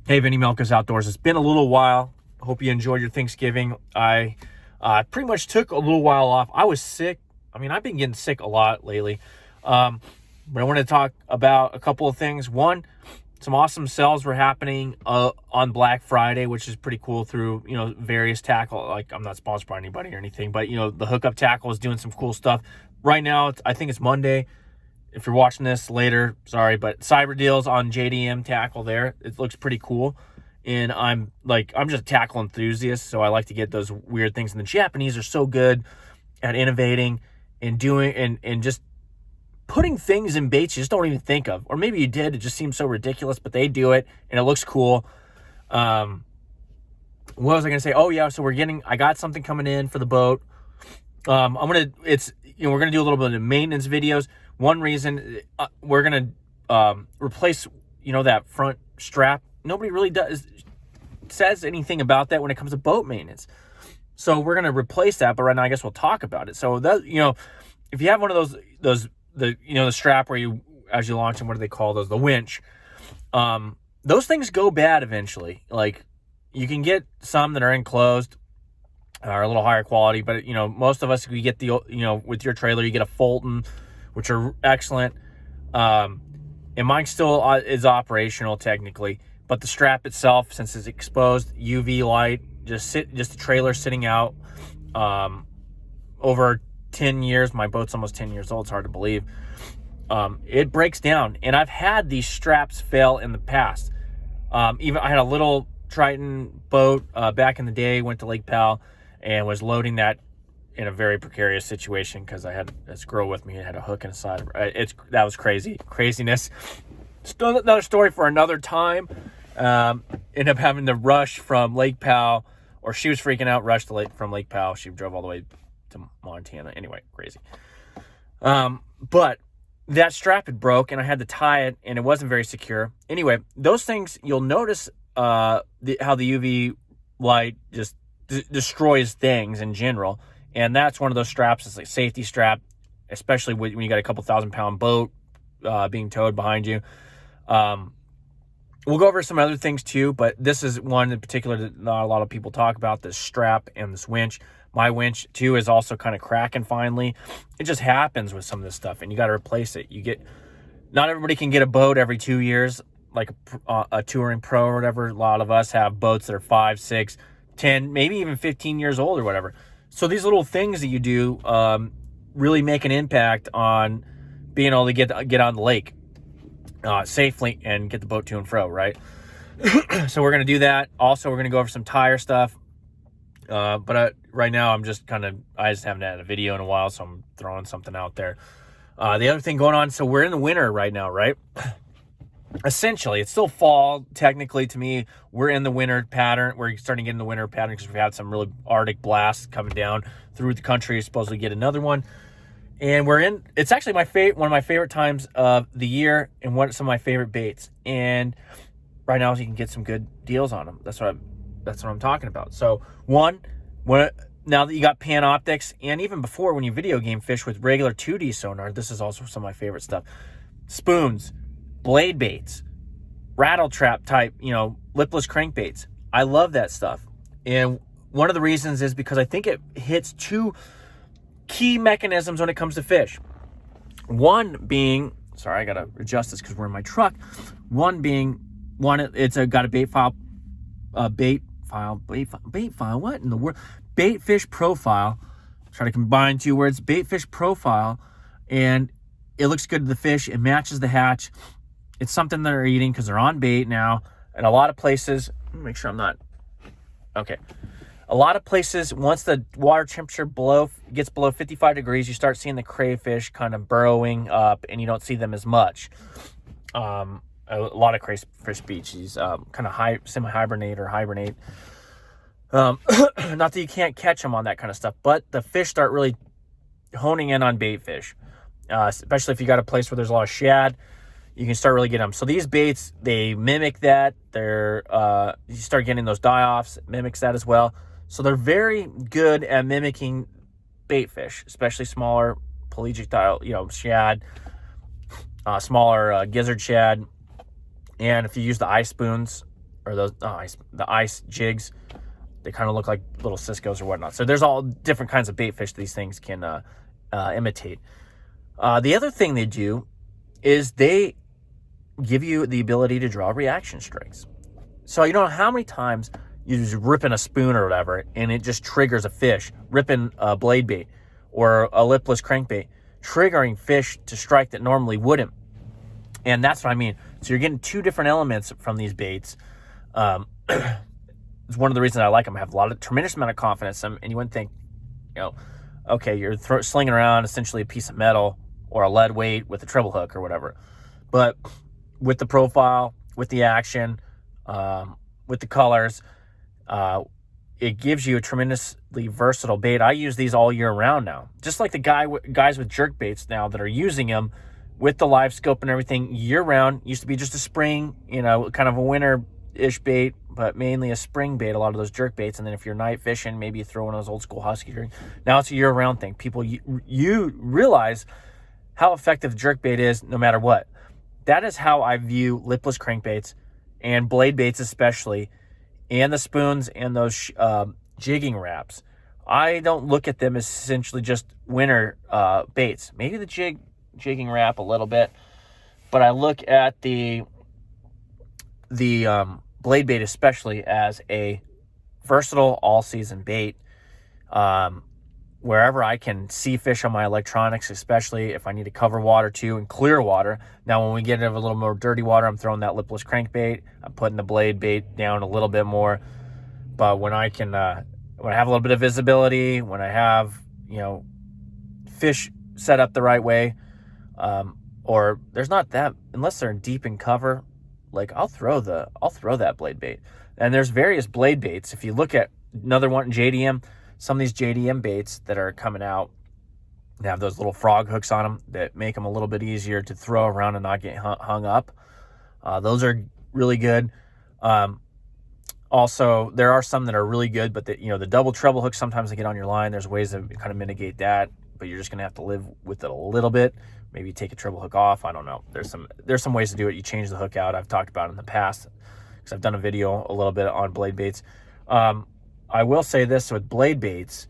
Hey, Vinny Melka's Outdoors. It's been a little while. Hope you enjoyed your Thanksgiving. I pretty much took a little while off. I was sick. I mean, I've been getting sick a lot lately. But I want to talk about a couple of things. One, some awesome sales were happening on Black Friday, which is pretty cool through, various tackle. Like, I'm not sponsored by anybody or anything, but, the Hookup Tackle is doing some cool stuff. Right now, I think it's Monday. If you're watching this later, sorry, but cyber deals on JDM tackle there. It looks pretty cool. And I'm just a tackle enthusiast, so I like to get those weird things. And the Japanese are so good at innovating and doing and just putting things in baits you just don't even think of. Or maybe you did, it just seems so ridiculous, but they do it and it looks cool. What was I gonna say? Oh yeah, so I got something coming in for the boat. We're gonna do a little bit of maintenance videos. One reason we're going to replace, that front strap. Nobody really says anything about that when it comes to boat maintenance. So we're going to replace that, but right now I guess we'll talk about it. So that, if you have one of the strap where as you launch them, what do they call those? The winch. Those things go bad eventually. Like, you can get some that are enclosed, are a little higher quality, but most of us, we get with your trailer, you get a Fulton, which are excellent. And mine still is operational technically, but the strap itself, since it's exposed, UV light, just the trailer sitting out over 10 years. My boat's almost 10 years old. It's hard to believe. It breaks down, and I've had these straps fail in the past. Even I had a little Triton boat back in the day, went to Lake Powell and was loading that in a very precarious situation because I had this girl with me and had a hook inside. That was craziness. Still another story for another time. Ended up having to rush from Lake Powell, or she was freaking out, rushed from Lake Powell. She drove all the way to Montana. Anyway, crazy. But that strap had broke and I had to tie it and it wasn't very secure. Anyway, those things, you'll notice how the UV light just destroys things in general. And that's one of those straps. It's like a safety strap, especially when you got a couple 1,000-pound boat being towed behind you. We'll go over some other things too, but this is one in particular that not a lot of people talk about, this strap and this winch. My winch too is also kind of cracking finally. It just happens with some of this stuff, and you got to replace it. Not everybody can get a boat every 2 years, like a touring pro or whatever. A lot of us have boats that are 5, 6, 10, maybe even 15 years old or whatever. So these little things that you do really make an impact on being able to get on the lake safely and get the boat to and fro, right? So we're going to do that. Also, we're going to go over some tire stuff. But right now, I just haven't had a video in a while, so I'm throwing something out there. The other thing going on, so we're in the winter right now, right? Essentially, it's still fall. Technically, to me, we're in the winter pattern. We're starting to get in the winter pattern because we've had some really Arctic blasts coming down through the country. Supposedly get another one, and it's actually one of my favorite times of the year, and some of my favorite baits. And right now, you can get some good deals on them. That's what I'm talking about. So now that you got Panoptix, and even before when you video game fish with regular 2D sonar, this is also some of my favorite stuff. Spoons, blade baits, rattle trap type, lipless crankbaits. I love that stuff. And one of the reasons is because I think it hits two key mechanisms when it comes to fish. One being, sorry, I got to adjust this because we're in my truck. It's got a bait file, what in the world? Bait fish profile. Try to combine two words, bait fish profile, and it looks good to the fish. It matches the hatch. It's something they're eating because they're on bait now. And a lot of places, make sure I'm not, okay. A lot of places, once the water temperature gets below 55 degrees, you start seeing the crayfish kind of burrowing up, and you don't see them as much. A lot of crayfish species kind of semi-hibernate or hibernate. Not that you can't catch them on that kind of stuff, but the fish start really honing in on bait fish, especially if you got a place where there's a lot of shad. You can start really getting them. So these baits, they mimic that. You start getting those die-offs, it mimics that as well. So they're very good at mimicking bait fish, especially smaller pelagic style, shad, smaller gizzard shad. And if you use the ice spoons, or the ice jigs. They kind of look like little Cisco's or whatnot. So there's all different kinds of bait fish these things can imitate. The other thing they do is they give you the ability to draw reaction strikes. So you know how many times you just ripping a spoon or whatever, and it just triggers a fish, ripping a blade bait or a lipless crankbait, triggering fish to strike that normally wouldn't. And that's what I mean. So you're getting two different elements from these baits. It's one of the reasons I like them. I have tremendous amount of confidence in them, and you wouldn't think, okay, you're slinging around essentially a piece of metal or a lead weight with a treble hook or whatever. But with the profile, with the action, with the colors, it gives you a tremendously versatile bait. I use these all year round now. Just like the guys with jerk baits now that are using them with the live scope and everything year round. Used to be just a spring, kind of a winter-ish bait, but mainly a spring bait, a lot of those jerk baits. And then if you're night fishing, maybe you throw one of those old school husky. Now it's a year-round thing. People, you realize how effective jerk bait is no matter what. That is how I view lipless crankbaits and blade baits especially, and the spoons and those jigging wraps. I don't look at them as essentially just winter baits. Maybe the jigging wrap a little bit, but I look at the blade bait especially as a versatile all-season bait. Wherever I can see fish on my electronics, especially if I need to cover water too and clear water. Now, when we get into a little more dirty water, I'm throwing that lipless crankbait. I'm putting the blade bait down a little bit more. But when I can, when I have a little bit of visibility, when I have, fish set up the right way, or there's not that, unless they're deep in cover, like I'll throw that blade bait. And there's various blade baits. If you look at another one, JDM, some of these JDM baits that are coming out, they have those little frog hooks on them that make them a little bit easier to throw around and not get hung up. Those are really good. Also, there are some that are really good, but the double treble hooks, sometimes they get on your line. There's ways to kind of mitigate that, but you're just going to have to live with it a little bit. Maybe take a treble hook off. I don't know. There's some ways to do it. You change the hook out. I've talked about it in the past because I've done a video a little bit on blade baits. I will say this with blade baits.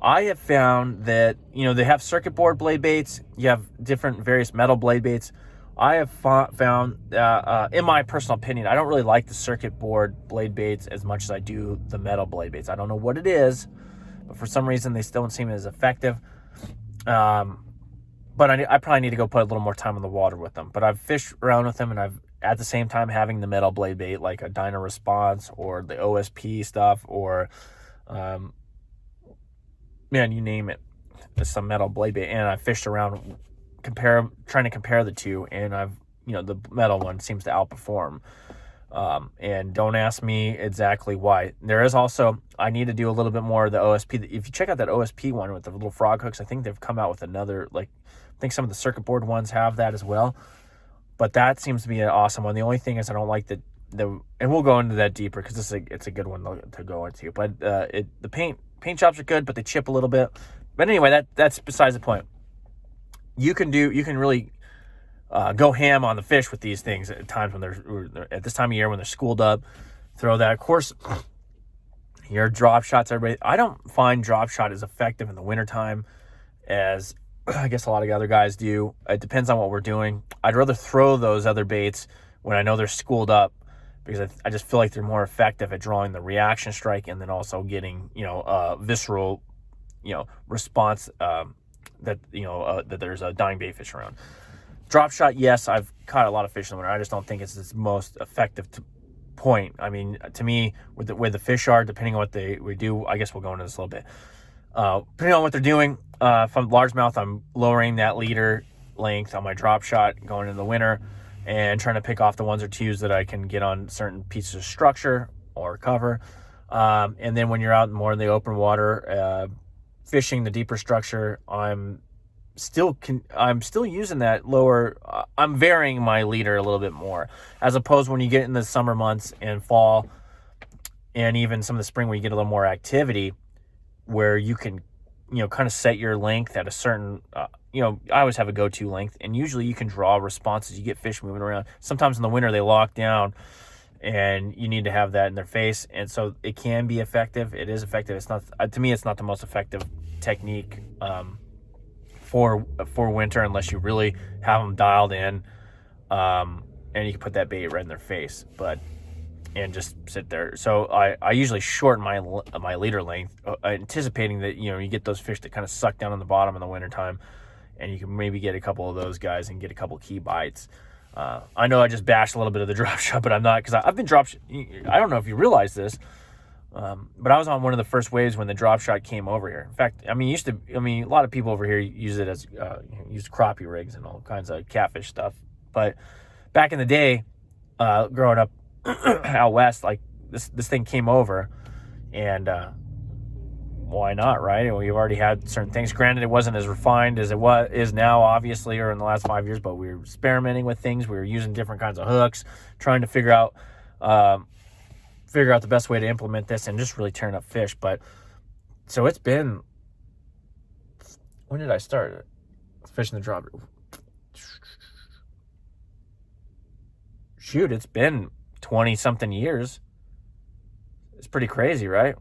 I have found that, they have circuit board blade baits. You have different various metal blade baits. I have found, in my personal opinion, I don't really like the circuit board blade baits as much as I do the metal blade baits. I don't know what it is, but for some reason they still don't seem as effective. But I probably need to go put a little more time in the water with them. But I've fished around with them, and I've, at the same time, having the metal blade bait like a Dyna Response or the OSP stuff, or you name it, it's some metal blade bait. And I fished around trying to compare the two, and I've the metal one seems to outperform. And don't ask me exactly why. There is also, I need to do a little bit more of the OSP. If you check out that OSP one with the little frog hooks, I think they've come out with another, I think some of the circuit board ones have that as well. But that seems to be an awesome one. The only thing is I don't like and we'll go into that deeper because it's a good one to go into. But the paint jobs are good, but they chip a little bit. But anyway, that's besides the point. You can really go ham on the fish with these things at times when they're at this time of year when they're schooled up. Throw that. Of course, your drop shots, everybody. I don't find drop shot as effective in the wintertime as I guess a lot of other guys do. It depends on what we're doing. I'd rather throw those other baits when I know they're schooled up, because I just feel like they're more effective at drawing the reaction strike and then also getting visceral response that there's a dying bait fish around. Drop shot, yes, I've caught a lot of fish in the winter. I just don't think it's its most effective point. I mean, to me, with the fish are, depending on what we do, I guess we'll go into this a little bit. Depending on what they're doing, if I'm largemouth, I'm lowering that leader length on my drop shot going into the winter and trying to pick off the ones or twos that I can get on certain pieces of structure or cover. And then when you're out more in the open water, fishing the deeper structure, I'm still using that lower. I'm varying my leader a little bit more, as opposed when you get in the summer months and fall, and even some of the spring where you get a little more activity, where you can, kind of set your length at a certain, I always have a go-to length, and usually you can draw responses. You get fish moving around. Sometimes in the winter they lock down, and you need to have that in their face. And so it can be effective. It is effective. It's not, to me, it's not the most effective technique for winter unless you really have them dialed in, and you can put that bait right in their face, and just sit there. So I usually shorten my leader length, anticipating that, you know, you get those fish that kind of suck down on the bottom in the wintertime, and you can maybe get a couple of those guys and get a couple key bites. I know I just bashed a little bit of the drop shot, but I'm not, because I've been I don't know if you realize this, but I was on one of the first waves when the drop shot came over here. In fact, I mean, a lot of people over here use it as use crappie rigs and all kinds of catfish stuff. But back in the day, growing up out west, like this thing came over, and why not, right? And we've already had certain things. Granted, it wasn't as refined as it is now, obviously, or in the last 5 years, but we were experimenting with things. We were using different kinds of hooks, trying to figure out the best way to implement this and just really turn up fish. But so it's been, when did I start fishing the drop? Shoot, it's been 20 something years. It's pretty crazy, right?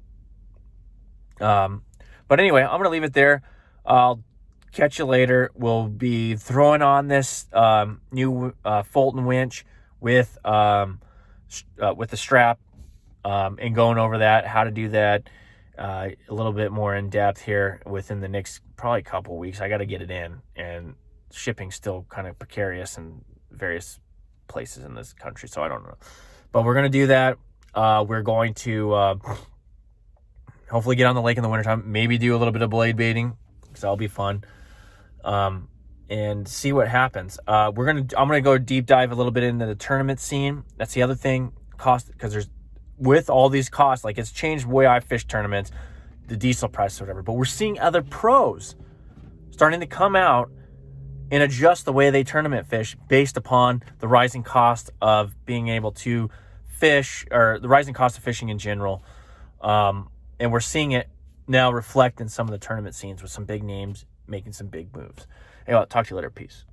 But anyway, I'm going to leave it there. I'll catch you later. We'll be throwing on this new Fulton winch with the strap, and going over that, how to do that a little bit more in depth here within the next probably couple weeks. I got to get it in, and shipping's still kind of precarious in various places in this country, so I don't know. But we're going to do that. We're going to hopefully get on the lake in the wintertime, maybe do a little bit of blade baiting, because that'll be fun, and see what happens. I'm gonna go deep dive a little bit into the tournament scene. That's the other thing, cost, because with all these costs, like, it's changed the way I fish tournaments, the diesel price or whatever, but we're seeing other pros starting to come out and adjust the way they tournament fish based upon the rising cost of being able to fish, or the rising cost of fishing in general. And we're seeing it now reflect in some of the tournament scenes with some big names making some big moves. Anyway, I'll talk to you later. Peace.